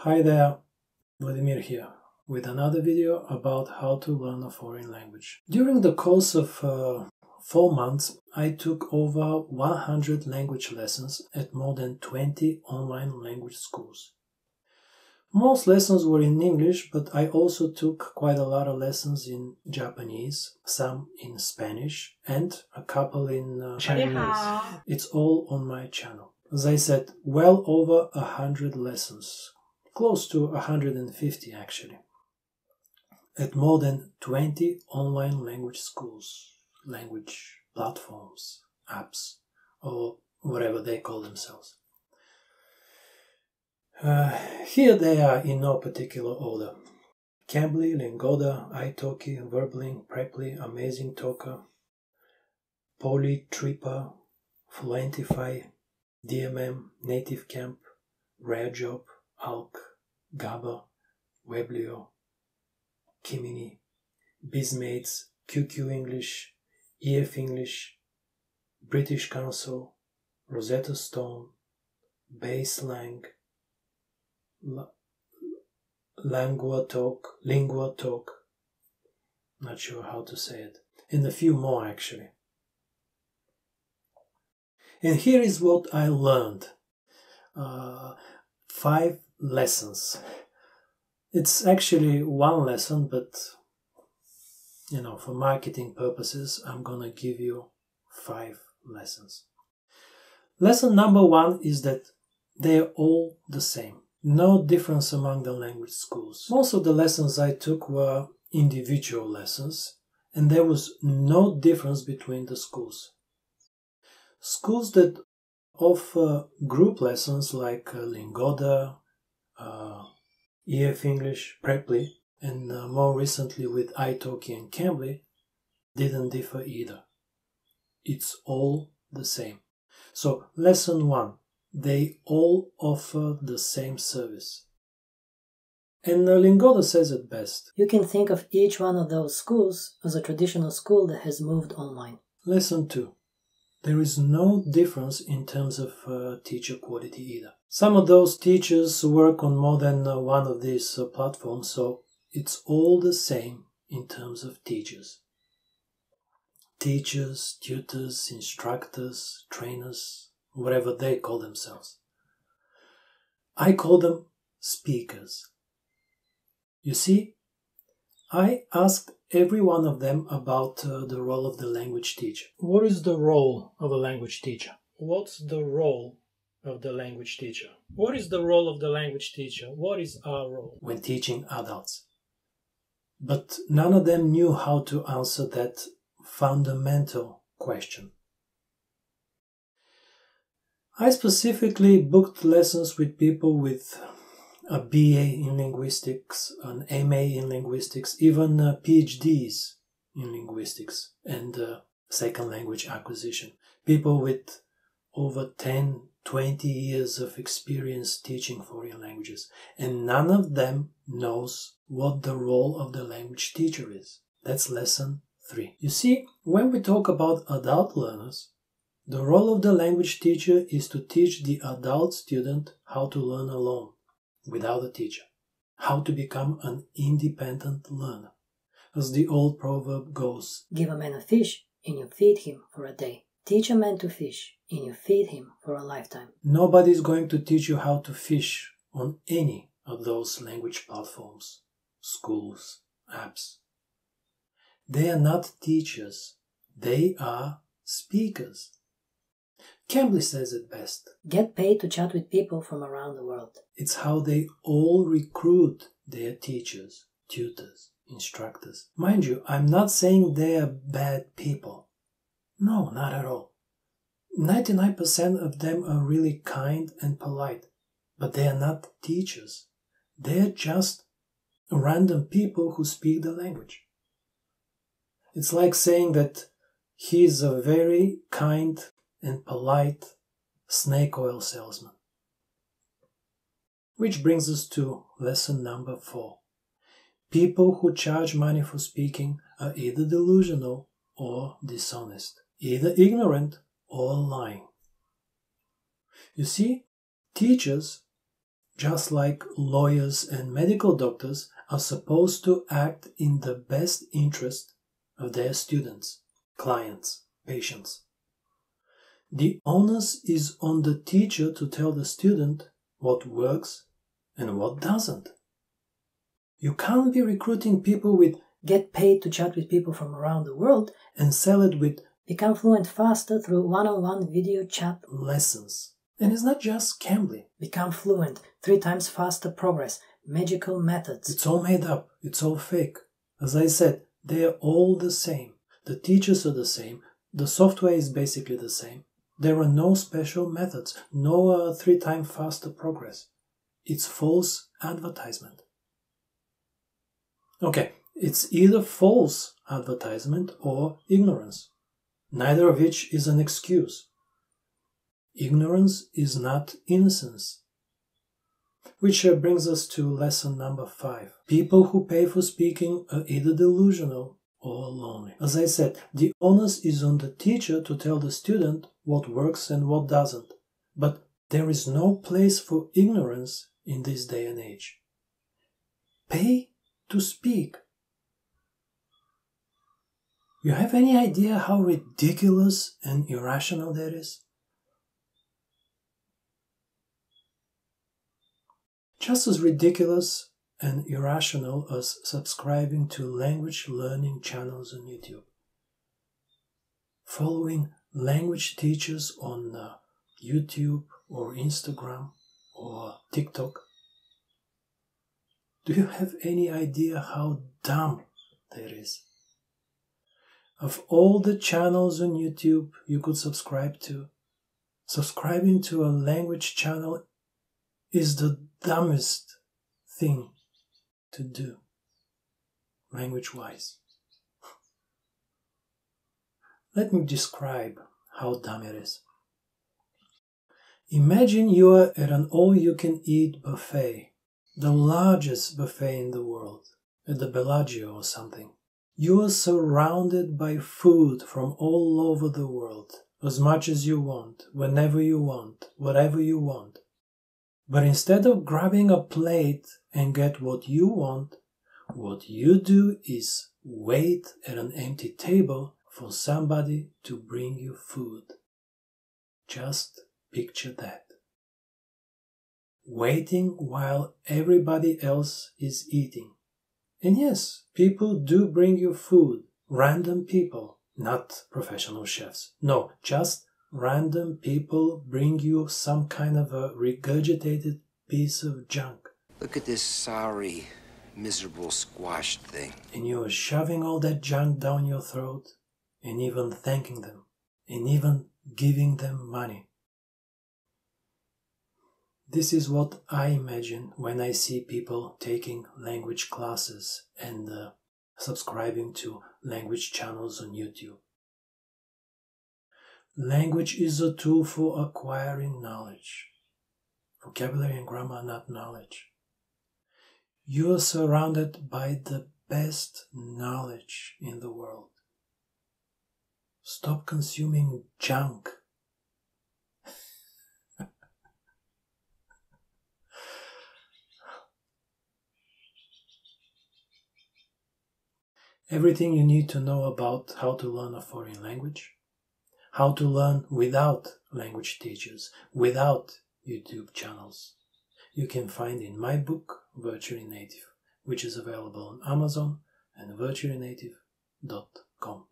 Hi there, Vladimir here, with another video about how to learn a foreign language. During the course of 4 months, I took over 100 language lessons at more than 20 online language schools. Most lessons were in English, but I also took quite a lot of lessons in Japanese, some in Spanish, and a couple in Chinese. It's all on my channel. As I said, well over 100 lessons. Close to 150 actually, at more than 20 online language schools, language platforms, apps, or whatever they call themselves. Here they are in no particular order: Cambly, Lingoda, Italki, Verbling, Preply, Amazing Talker, Poly, Tripper, Fluentify, DMM, Native Camp, Rare Job, Alk, Gaba, Weblio, Kimini, Bizmates, QQ English, EF English, British Council, Rosetta Stone, Baselang, Lingua Talk, not sure how to say it, and a few more actually. And here is what I learned. 5 lessons. It's actually 1 lesson, but for marketing purposes, I'm gonna give you 5 lessons. Lesson number 1 is that they're all the same. No difference among the language schools. Most of the lessons I took were individual lessons, and there was no difference between the schools. Schools that offer group lessons like Lingoda, EF English, Preply, and more recently with Italki and Cambly didn't differ either. It's all the same. So lesson 1, they all offer the same service. And Lingoda says it best. You can think of each one of those schools as a traditional school that has moved online. Lesson 2. There is no difference in terms of teacher quality either. Some of those teachers work on more than one of these platforms, so it's all the same in terms of teachers. Teachers, tutors, instructors, trainers, whatever they call themselves. I call them speakers. You see, I asked every one of them about the role of the language teacher. What is the role of a language teacher? What's the role of the language teacher? What is the role of the language teacher? What is our role? When teaching adults. But none of them knew how to answer that fundamental question. I specifically booked lessons with people with a BA in linguistics, an MA in linguistics, even PhDs in linguistics and second language acquisition. People with over 10, 20 years of experience teaching foreign languages. And none of them knows what the role of the language teacher is. That's lesson 3. You see, when we talk about adult learners, the role of the language teacher is to teach the adult student how to learn alone, without a teacher, how to become an independent learner. As the old proverb goes, give a man a fish and you feed him for a day. Teach a man to fish and you feed him for a lifetime. Nobody's going to teach you how to fish on any of those language platforms, schools, apps. They are not teachers, they are speakers. Cambly says it best. Get paid to chat with people from around the world. It's how they all recruit their teachers, tutors, instructors. Mind you, I'm not saying they are bad people. No, not at all. 99% of them are really kind and polite, but they are not teachers. They're just random people who speak the language. It's like saying that he's a very kind and polite snake oil salesman. Which brings us to lesson number 4. People who charge money for speaking are either delusional or dishonest, either ignorant or lying. You see, teachers just like lawyers and medical doctors are supposed to act in the best interest of their students, clients, patients. The onus is on the teacher to tell the student what works and what doesn't. You can't be recruiting people with "get paid to chat with people from around the world" and sell it with "become fluent faster through one-on-one video chat" lessons. And it's not just Cambly. "become fluent, 3 times faster progress, magical methods." It's all made up. It's all fake. As I said, they're all the same. The teachers are the same. The software is basically the same. There are no special methods, no 3 times faster progress. It's false advertisement. Okay, it's either false advertisement or ignorance, neither of which is an excuse. Ignorance is not innocence. Which brings us to lesson number 5. People who pay for speaking are either delusional or lonely. As I said, the onus is on the teacher to tell the student what works and what doesn't. But there is no place for ignorance in this day and age. Pay to speak. You have any idea how ridiculous and irrational that is? Just as ridiculous and irrational as subscribing to language learning channels on YouTube, following language teachers on YouTube or Instagram or TikTok. Do you have any idea how dumb that is? Of all the channels on YouTube you could subscribe to, subscribing to a language channel is the dumbest thing to do, language-wise. Let me describe how dumb it is. Imagine you are at an all-you-can-eat buffet, the largest buffet in the world, at the Bellagio or something. You are surrounded by food from all over the world, as much as you want, whenever you want, whatever you want. But instead of grabbing a plate and get what you want, what you do is wait at an empty table for somebody to bring you food. Just picture that. Waiting while everybody else is eating. And yes, people do bring you food. Random people, not professional chefs. No, just random people bring you some kind of a regurgitated piece of junk. Look at this sorry, miserable, squashed thing. And you are shoving all that junk down your throat and even thanking them and even giving them money. This is what I imagine when I see people taking language classes and subscribing to language channels on YouTube. Language is a tool for acquiring knowledge. Vocabulary and grammar are not knowledge. You are surrounded by the best knowledge in the world. Stop consuming junk. Everything you need to know about how to learn a foreign language, how to learn without language teachers, without YouTube channels, you can find in my book, Virtually Native, which is available on Amazon and virtuallynative.com.